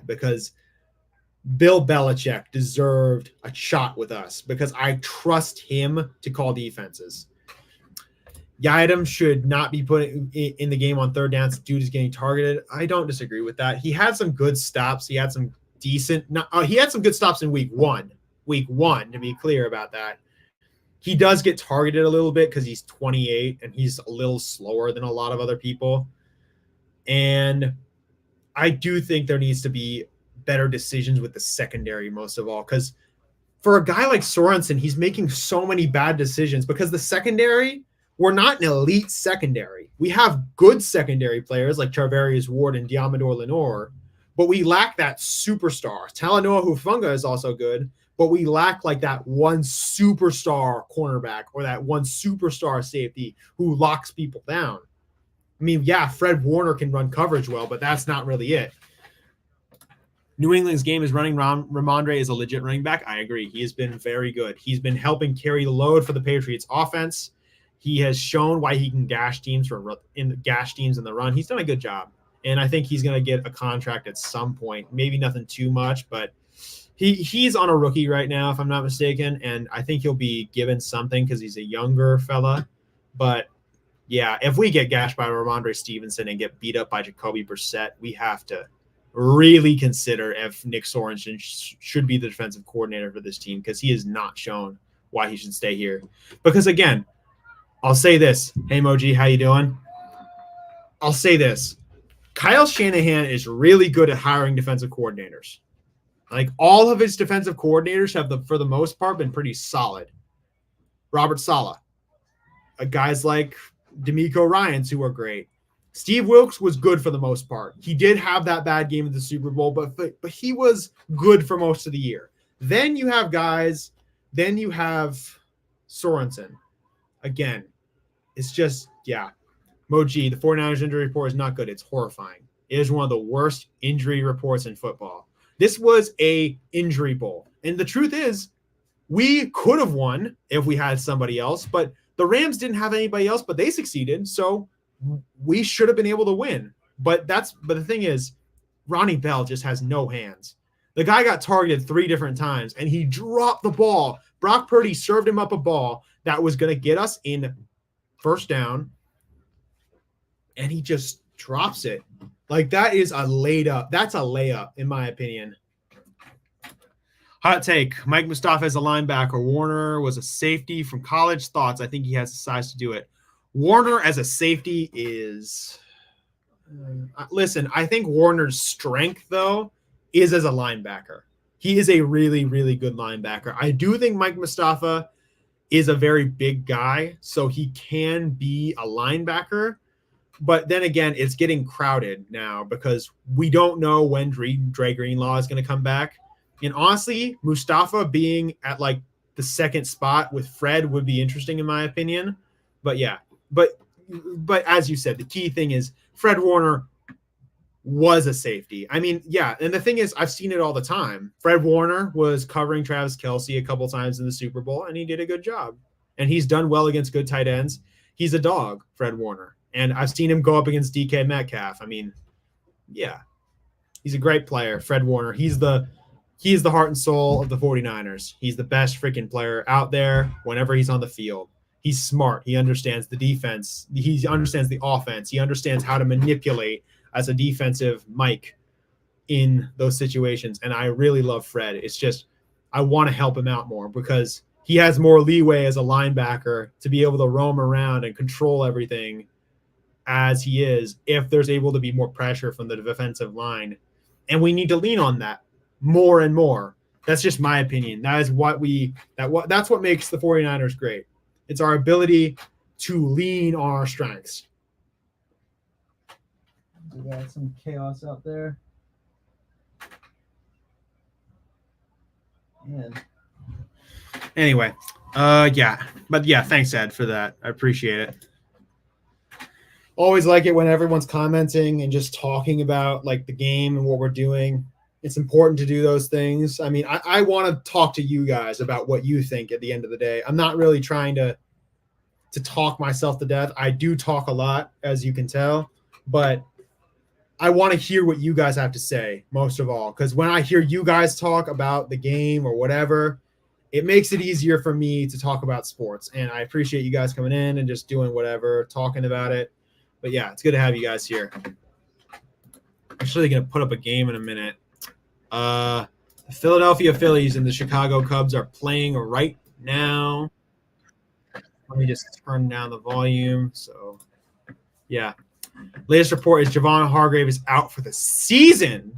Because Bill Belichick deserved a shot with us because I trust him to call defenses. Yiadom should not be put in the game on third downs. Dude is getting targeted. I don't disagree with that. He had some good stops. He had some good stops in week one, to be clear about that. He does get targeted a little bit because he's 28 and he's a little slower than a lot of other people. And I do think there needs to be better decisions with the secondary most of all, because for a guy like Sorensen, he's making so many bad decisions because the secondary, we're not an elite secondary. We have good secondary players like Charvarius Ward and Diamador Lenore, but we lack that superstar. Talanoa Hufanga is also good, but we lack that one superstar cornerback or that one superstar safety who locks people down. I mean, yeah, Fred Warner can run coverage well, but that's not really it. New England's game is running. Ramondre is a legit running back. I agree. He has been very good. He's been helping carry the load for the Patriots offense. He has shown why he can gash teams in the run. He's done a good job. And I think he's going to get a contract at some point. Maybe nothing too much, but he's on a rookie right now, if I'm not mistaken. And I think he'll be given something because he's a younger fella. But yeah, if we get gashed by Ramondre Stevenson and get beat up by Jacoby Brissett, we have to really consider if Nick Sorensen should be the defensive coordinator for this team because he has not shown why he should stay here. Because again, I'll say this. Hey, Moji, how you doing? I'll say this. Kyle Shanahan is really good at hiring defensive coordinators. All of his defensive coordinators have, for the most part, been pretty solid. Robert Saleh. Guys like D'Amico Ryans, who are great. Steve Wilkes was good for the most part. He did have that bad game at the Super Bowl, but he was good for most of the year. Then you have Sorensen. Again, it's just, yeah. Moji, the 49ers injury report is not good. It's horrifying. It is one of the worst injury reports in football. This was a injury bowl. And the truth is, we could have won if we had somebody else, but the Rams didn't have anybody else, but they succeeded. So we should have been able to win. But the thing is, Ronnie Bell just has no hands. The guy got targeted 3 different times and he dropped the ball. Brock Purdy served him up a ball that was going to get us in first down. And he just drops it. Like, that is a layup. That's a layup, in my opinion. Hot take. Mike Mustafa as a linebacker. Warner was a safety from college. Thoughts? I think he has the size to do it. Warner as a safety is... listen, I think Warner's strength, though, is as a linebacker. He is a really, really good linebacker. I do think Mike Mustafa is a very big guy, so he can be a linebacker. But then again, it's getting crowded now because we don't know when Dre Greenlaw is going to come back. And honestly, Mustafa being at like the second spot with Fred would be interesting in my opinion. But yeah, but as you said, the key thing is Fred Warner was a safety. I mean, yeah, and the thing is, I've seen it all the time. Fred Warner was covering Travis Kelce a couple times in the Super Bowl, and he did a good job. And he's done well against good tight ends. He's a dog, Fred Warner. And I've seen him go up against DK Metcalf. I mean, yeah, he's a great player, Fred Warner. He's the heart and soul of the 49ers. He's the best freaking player out there whenever he's on the field. He's smart. He understands the defense. He understands the offense. He understands how to manipulate as a defensive Mike in those situations. And I really love Fred. It's just I want to help him out more because he has more leeway as a linebacker to be able to roam around and control everything as he is if there's able to be more pressure from the defensive line. And we need to lean on that more and more. That's just my opinion. That is that's what makes the 49ers great. It's our ability to lean on our strengths. We got some chaos out there. Man. Anyway, yeah. But yeah, thanks, Ed, for that. I appreciate it. Always like it when everyone's commenting and just talking about like the game and what we're doing. It's important to do those things. I mean, I want to talk to you guys about what you think at the end of the day. I'm not really trying to talk myself to death. I do talk a lot, as you can tell, but I want to hear what you guys have to say most of all, because when I hear you guys talk about the game or whatever, it makes it easier for me to talk about sports. And I appreciate you guys coming in and just doing whatever, talking about it. But yeah, it's good to have you guys here. I'm actually going to put up a game in a minute. The Philadelphia Phillies and the Chicago Cubs are playing right now. Let me just turn down the volume. So, yeah. Latest report is Javon Hargrave is out for the season.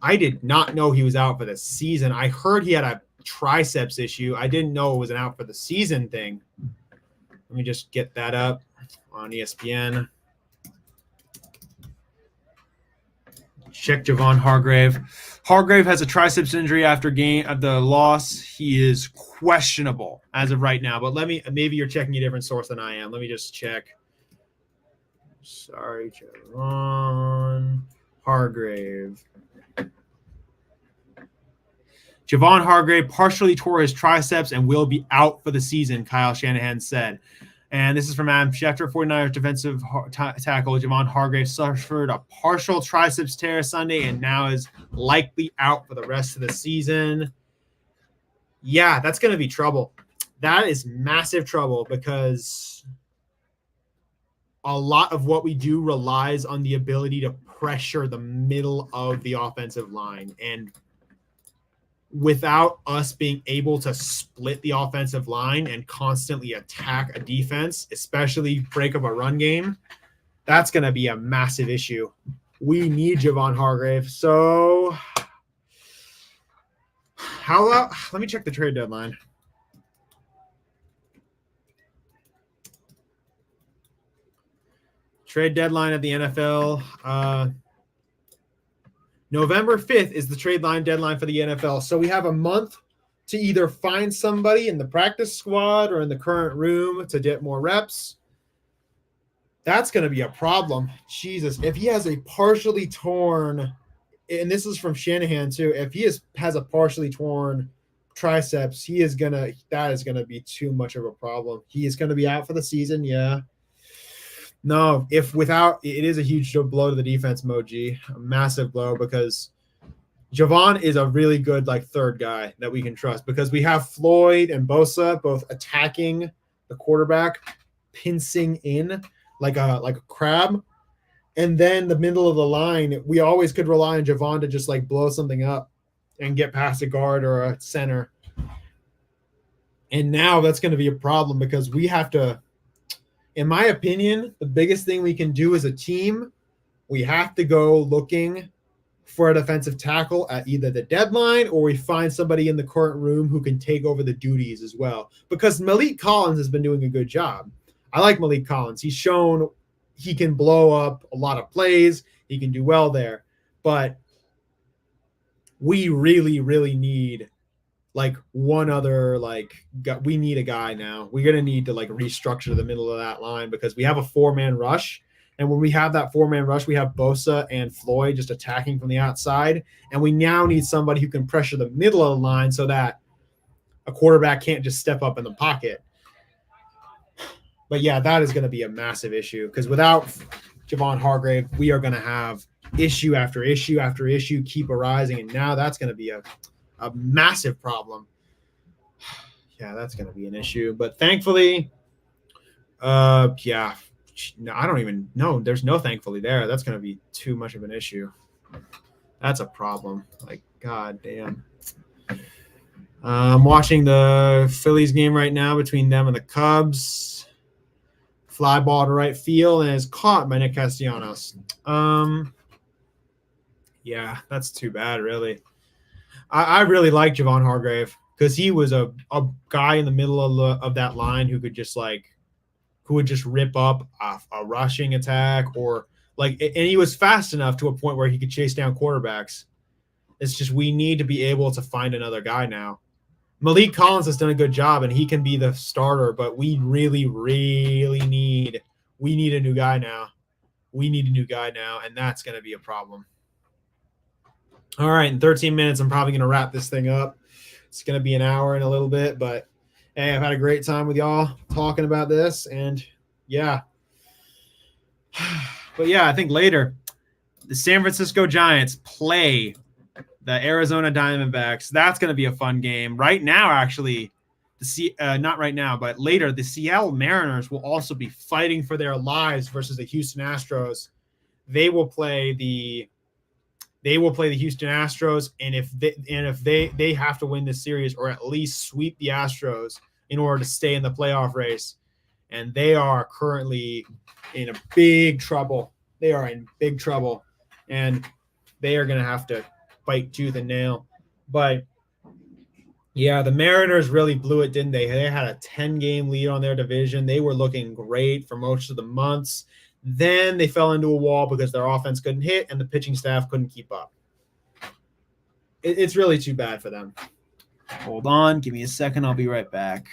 I did not know he was out for the season. I heard he had a triceps issue. I didn't know it was an out for the season thing. Let me just get that up on ESPN. Check Javon Hargrave. Hargrave has a triceps injury after the loss. He is questionable as of right now. But maybe you're checking a different source than I am. Let me just check. Sorry, Javon Hargrave. Javon Hargrave partially tore his triceps and will be out for the season, Kyle Shanahan said. And this is from Adam Schefter, 49ers defensive tackle. Javon Hargrave suffered a partial triceps tear Sunday and now is likely out for the rest of the season. Yeah, that's going to be trouble. That is massive trouble because a lot of what we do relies on the ability to pressure the middle of the offensive line. And without us being able to split the offensive line and constantly attack a defense, especially break up a run game, that's going to be a massive issue. We need Javon Hargrave. So let me check the trade deadline. Trade deadline of the NFL. November 5th is the trade line deadline for the NFL. So we have a month to either find somebody in the practice squad or in the current room to get more reps. That's going to be a problem. Jesus, if he has a partially torn, and this is from Shanahan too, if he has a partially torn triceps, that is gonna be too much of a problem. He is going to be out for the season. Yeah. No, it is a huge blow to the defense, Moji, a massive blow, because Javon is a really good third guy that we can trust, because we have Floyd and Bosa both attacking the quarterback, pincing in like a crab, and then the middle of the line, we always could rely on Javon to just blow something up and get past a guard or a center. And now that's going to be a problem, because we have to, in my opinion, the biggest thing we can do as a team, we have to go looking for a defensive tackle at either the deadline, or we find somebody in the current room who can take over the duties as well. Because Malik Collins has been doing a good job. I like Malik Collins. He's shown he can blow up a lot of plays. He can do well there. But we really, really need one other, we need a guy now. We're going to need to restructure the middle of that line, because we have a 4-man rush. And when we have that 4-man rush, we have Bosa and Floyd just attacking from the outside. And we now need somebody who can pressure the middle of the line so that a quarterback can't just step up in the pocket. But yeah, that is going to be a massive issue, because without Javon Hargrave, we are going to have issue after issue after issue keep arising. And now that's going to be a massive problem. Yeah, that's going to be an issue. But thankfully, yeah, no, I don't even know. There's no thankfully there. That's going to be too much of an issue. That's a problem. God damn. I'm watching the Phillies game right now between them and the Cubs. Fly ball to right field and is caught by Nick Castellanos. Yeah, that's too bad, really. I really like Javon Hargrave, because he was a guy in the middle of that line who could just who would just rip up a rushing attack, or and he was fast enough to a point where he could chase down quarterbacks. It's just we need to be able to find another guy now. Malik Collins has done a good job, and he can be the starter, but we really, really need a new guy now. We need a new guy now, and that's going to be a problem. All right, in 13 minutes, I'm probably going to wrap this thing up. It's going to be an hour in a little bit, but hey, I've had a great time with y'all talking about this, and yeah. But yeah, I think later, the San Francisco Giants play the Arizona Diamondbacks. That's going to be a fun game. Right now, actually, not right now, but later, the Seattle Mariners will also be fighting for their lives versus the Houston Astros. They will play the Houston Astros, and if they have to win this series or at least sweep the Astros in order to stay in the playoff race, and they are currently in big trouble. They are in big trouble, and they are going to have to fight tooth and nail. But yeah, the Mariners really blew it, didn't they? They had a 10-game lead on their division. They were looking great for most of the months. Then they fell into a wall because their offense couldn't hit and the pitching staff couldn't keep up. It's really too bad for them. Hold on. Give me a second. I'll be right back.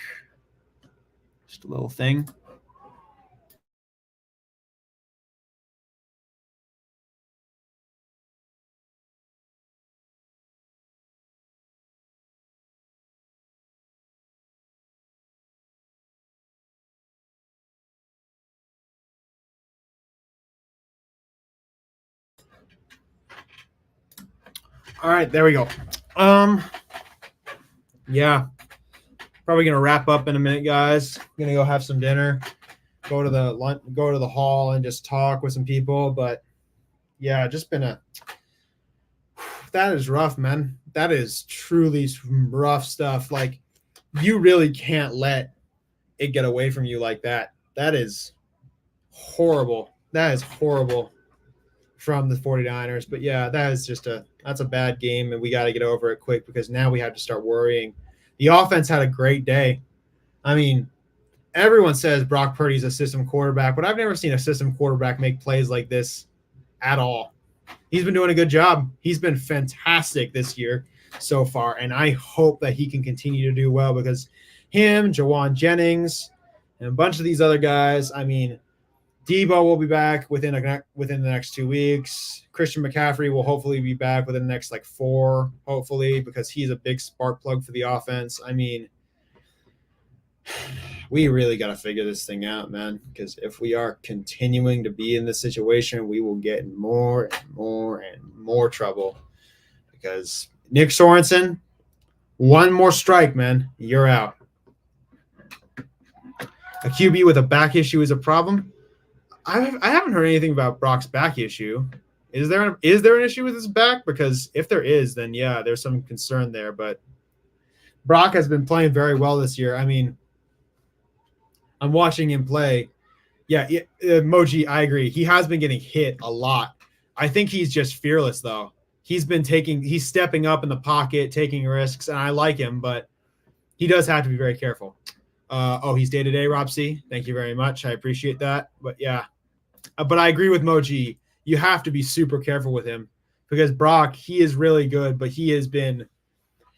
Just a little thing. All right, there we go. Yeah, probably gonna wrap up in a minute, guys. Gonna go have some dinner, go to the hall, and just talk with some people. But yeah, just been that is rough, man. That is truly rough stuff. You really can't let it get away from you like that. That is horrible. That is horrible from the 49ers. But yeah, that's a bad game, and we got to get over it quick, because now we have to start worrying. The offense had a great day. I mean, everyone says Brock Purdy's a system quarterback, but I've never seen a system quarterback make plays like this at all. he's been doing a good job. He's been fantastic this year so far, and I hope that he can continue to do well because him, Jawan Jennings, and a bunch of these other guys. I mean, Debo will be back within the next 2 weeks. Christian McCaffrey will hopefully be back within the next 4, hopefully, because he's a big spark plug for the offense. I mean, we really got to figure this thing out, man, because if we are continuing to be in this situation, we will get in more and more and more trouble because Nick Sorensen, one more strike, man, you're out. A QB with a back issue is a problem. I haven't heard anything about Brock's back issue. Is there an issue with his back? Because if there is, then yeah, there's some concern there. But Brock has been playing very well this year. I mean, I'm watching him play. Yeah, Moji, I agree. He has been getting hit a lot. I think he's just fearless, though. He's stepping up in the pocket, taking risks, and I like him, but he does have to be very careful. He's day-to-day, Rob C. Thank you very much. I appreciate that. But yeah. But I agree with Moji. You have to be super careful with him because Brock, he is really good, but he has been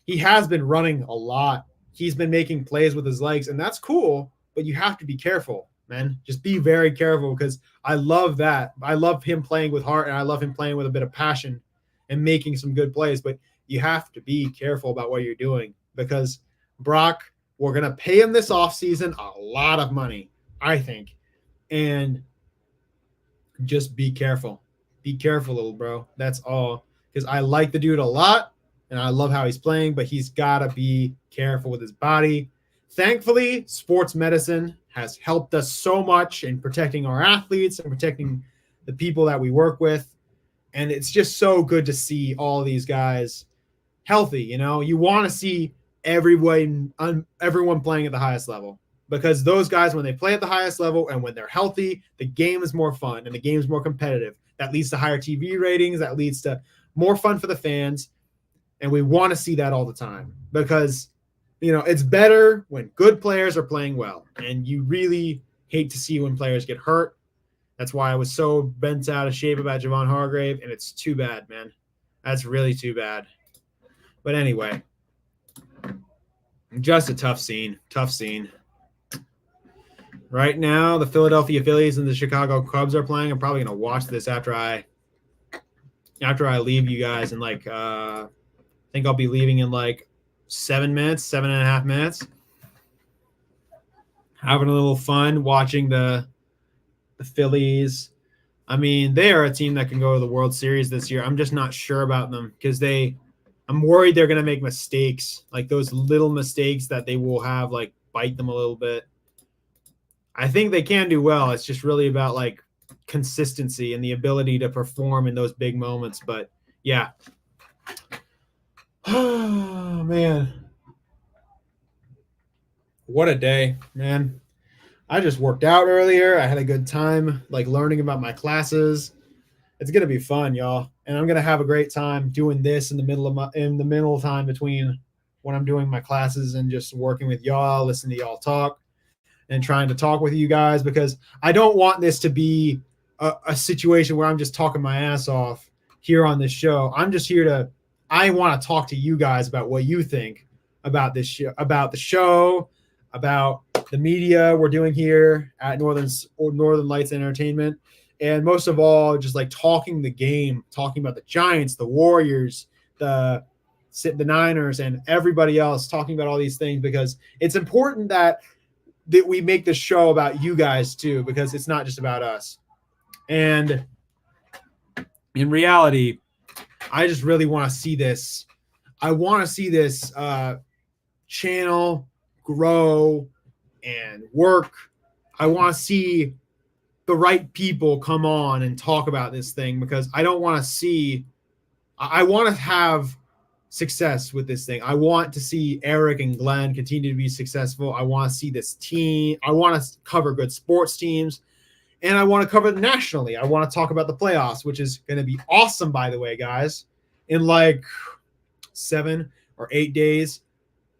running a lot. He's been making plays with his legs, and that's cool, but you have to be careful, man. Just be very careful because I love that. I love him playing with heart, and I love him playing with a bit of passion and making some good plays, but you have to be careful about what you're doing because Brock, we're going to pay him this offseason a lot of money, I think, and just be careful. Be careful, little bro. That's all. Because I like the dude a lot, and I love how he's playing, but he's got to be careful with his body. Thankfully, sports medicine has helped us so much in protecting our athletes and protecting the people that we work with. And it's just so good to see all these guys healthy. You know, you want to see everyone playing at the highest level. Because those guys, when they play at the highest level and when they're healthy, the game is more fun and the game is more competitive. That leads to higher TV ratings. That leads to more fun for the fans. And we want to see that all the time because, you know, it's better when good players are playing well. And you really hate to see when players get hurt. That's why I was so bent out of shape about Javon Hargrave. And it's too bad, man. That's really too bad. But anyway, just a tough scene. Tough scene. Right now, the Philadelphia Phillies and the Chicago Cubs are playing. I'm probably going to watch this after I leave you guys in I think I'll be leaving in 7.5 minutes. Having a little fun watching the Phillies. I mean, they are a team that can go to the World Series this year. I'm just not sure about them because I'm worried they're going to make mistakes, like those little mistakes that they will have, bite them a little bit. I think they can do well. It's just really about consistency and the ability to perform in those big moments. But yeah. Oh, man. What a day, man. I just worked out earlier. I had a good time, learning about my classes. It's going to be fun, y'all. And I'm going to have a great time doing this in the middle time between when I'm doing my classes and just working with y'all, listening to y'all talk. And trying to talk with you guys because I don't want this to be a situation where I'm just talking my ass off here on this show. I'm just here I want to talk to you guys about what you think about this show, about the show, about the media we're doing here at Northern Lights Entertainment. And most of all, just talking the game, talking about the Giants, the Warriors, the Niners, and everybody else, talking about all these things because it's important that we make this show about you guys too, because it's not just about us. And in reality, I just really want to see this. I want to see this channel grow and work. I want to see the right people come on and talk about this thing because I want to have success with this thing. I want to see Eric and Glenn continue to be successful. I want to see this team. I want to cover good sports teams, and I want to cover nationally. I want to talk about the playoffs, which is going to be awesome, by the way, guys. In 7 or 8 days,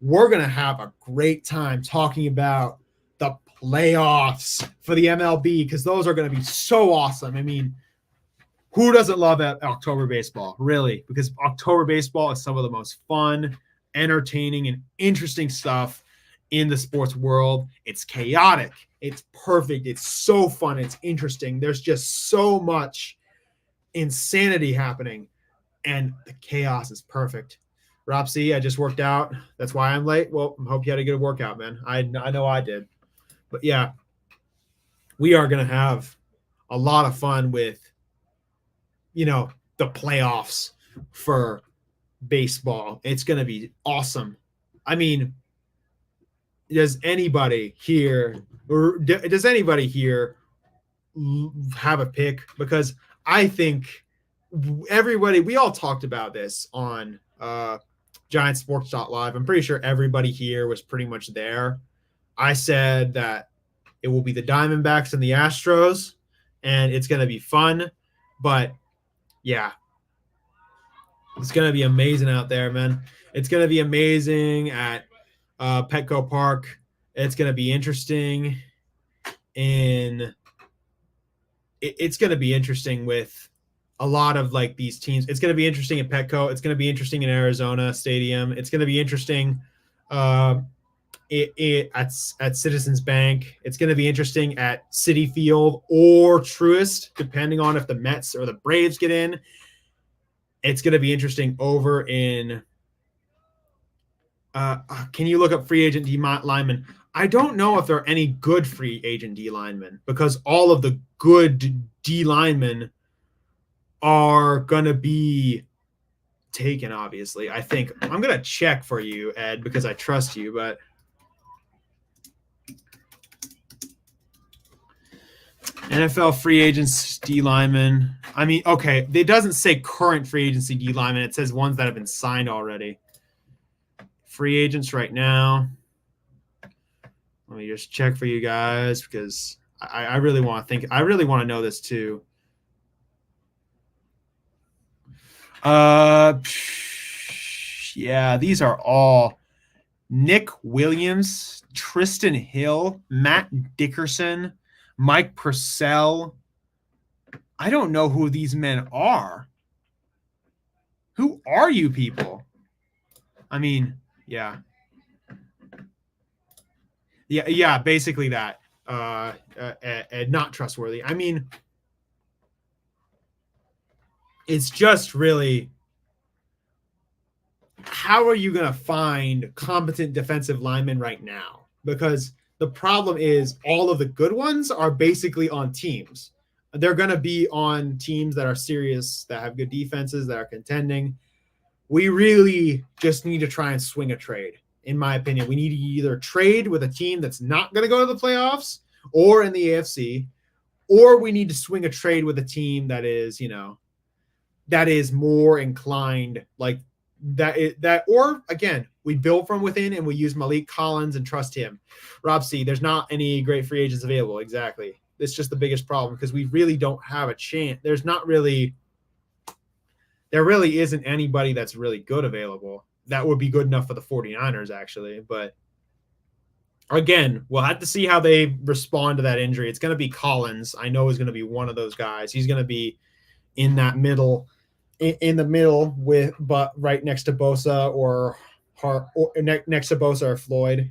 we're going to have a great time talking about the playoffs for the MLB because those are going to be so awesome. I mean, who doesn't love October baseball, really? Because October baseball is some of the most fun, entertaining, and interesting stuff in the sports world. It's chaotic. It's perfect. It's so fun. It's interesting. There's just so much insanity happening, and the chaos is perfect. Rob C, I just worked out. That's why I'm late. Well, I hope you had a good workout, man. I know I did. But yeah, we are going to have a lot of fun with, the playoffs for baseball. It's going to be awesome. I mean, does anybody here have a pick? Because I think we all talked about this on Giant Sports Live. I'm pretty sure everybody here was pretty much there. I said that it will be the Diamondbacks and the Astros, and it's going to be fun. But yeah, it's going to be amazing out there, man. It's going to be amazing at Petco Park. It's going to be interesting it's going to be interesting with a lot of like these teams. It's going to be interesting at Petco. It's going to be interesting in Arizona Stadium. It's going to be interesting at Citizens Bank. It's going to be interesting at Citi Field or Truist, depending on if the Mets or the Braves get in. It's going to be interesting over in can you look up free agent D linemen? I don't know if there are any good free agent D linemen, because all of the good D linemen are going to be taken, obviously. I think I'm going to check for you, Ed, because I trust you, but NFL free agents D linemen. I mean, okay, it doesn't say current free agency D linemen. It says ones that have been signed already. Free agents right now. Let me just check for you guys, because I really want to know this too. Yeah, these are all Nick Williams, Tristan Hill, Matt Dickerson, Mike Purcell. I don't know who these men are. Who are you people? I mean, yeah, basically that. Not trustworthy. I mean, it's just really, how are you going to find competent defensive linemen right now? Because the problem is all of the good ones are basically on teams. They're going to be on teams that are serious, that have good defenses, that are contending. We really just need to try and swing a trade, in my opinion. We need to either trade with a team that's not going to go to the playoffs or in the AFC, or we need to swing a trade with a team that is, that is more inclined like that. Or again, we build from within and we use Malik Collins and trust him. Rob C, there's not any great free agents available. Exactly. It's just the biggest problem, because we really don't have a chance. There really isn't anybody that's really good available that would be good enough for the 49ers, actually. But again, we'll have to see how they respond to that injury. It's going to be Collins. I know is going to be one of those guys. He's going to be in that middle, in the middle but right next to Bosa or next to Bosa or Floyd.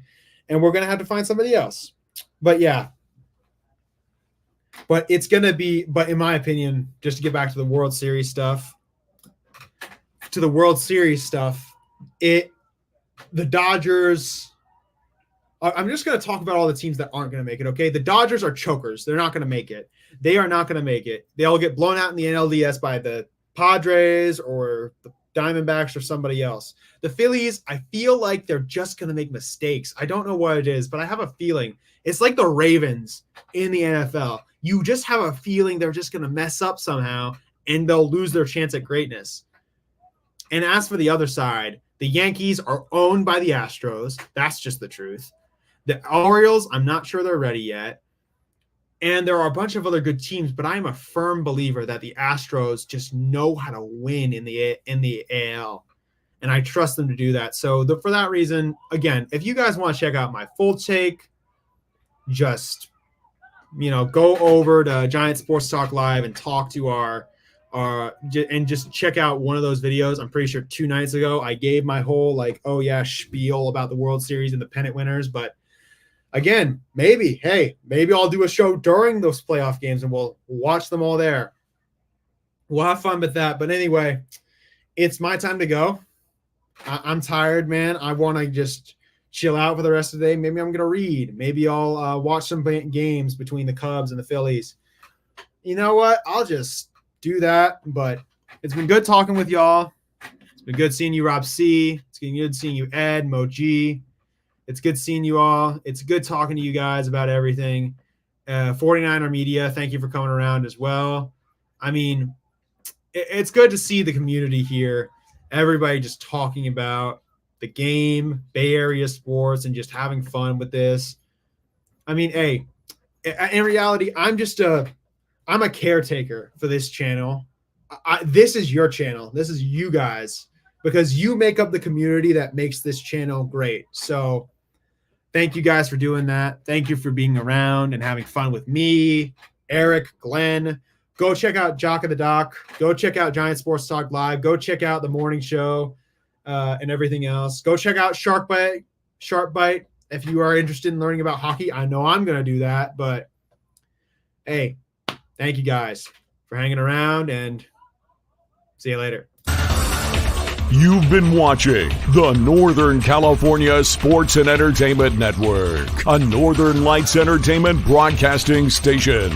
And we're going to have to find somebody else. But yeah. But it's going to be, but in my opinion, just to get back to the World Series stuff, the Dodgers, I'm just going to talk about all the teams that aren't going to make it, okay? The Dodgers are chokers. They're not going to make it. They are not going to make it. They'll get blown out in the NLDS by the Padres or the Diamondbacks or somebody else. The Phillies, I feel like they're just going to make mistakes. I don't know what it is, but I have a feeling. It's like the Ravens in the NFL. You just have a feeling they're just going to mess up somehow and they'll lose their chance at greatness. And as for the other side, the Yankees are owned by the Astros. That's just the truth. The Orioles, I'm not sure they're ready yet. And there are a bunch of other good teams, but I'm a firm believer that the Astros just know how to win in the AL. And I trust them to do that. So for that reason, again, if you guys want to check out my full take, just go over to Giant Sports Talk Live and talk to our and just check out one of those videos. I'm pretty sure 2 nights ago I gave my whole spiel about the World Series and the pennant winners. But again, maybe I'll do a show during those playoff games and we'll watch them all there. We'll have fun with that. But anyway, it's my time to go. I'm tired, man. I want to just chill out for the rest of the day. Maybe I'm going to read. Maybe I'll watch some games between the Cubs and the Phillies. You know what? I'll just do that. But it's been good talking with y'all. It's been good seeing you, Rob C. It's been good seeing you, Ed, Mo G. It's good seeing you all. It's good talking to you guys about everything. 49er Media, thank you for coming around as well. I mean, it's good to see the community here. Everybody just talking about the game, Bay Area sports, and just having fun with this. I mean, hey, in reality, I'm a caretaker for this channel. This is your channel. This is you guys, because you make up the community that makes this channel great. So thank you guys for doing that. Thank you for being around and having fun with me, Eric, Glenn. Go check out Jock of the Doc. Go check out Giant Sports Talk Live. Go check out the morning show and everything else. Go check out Shark Bite if you are interested in learning about hockey. I know I'm going to do that, but hey, thank you guys for hanging around, and see you later. You've been watching the Northern California Sports and Entertainment Network, a Northern Lights Entertainment broadcasting station.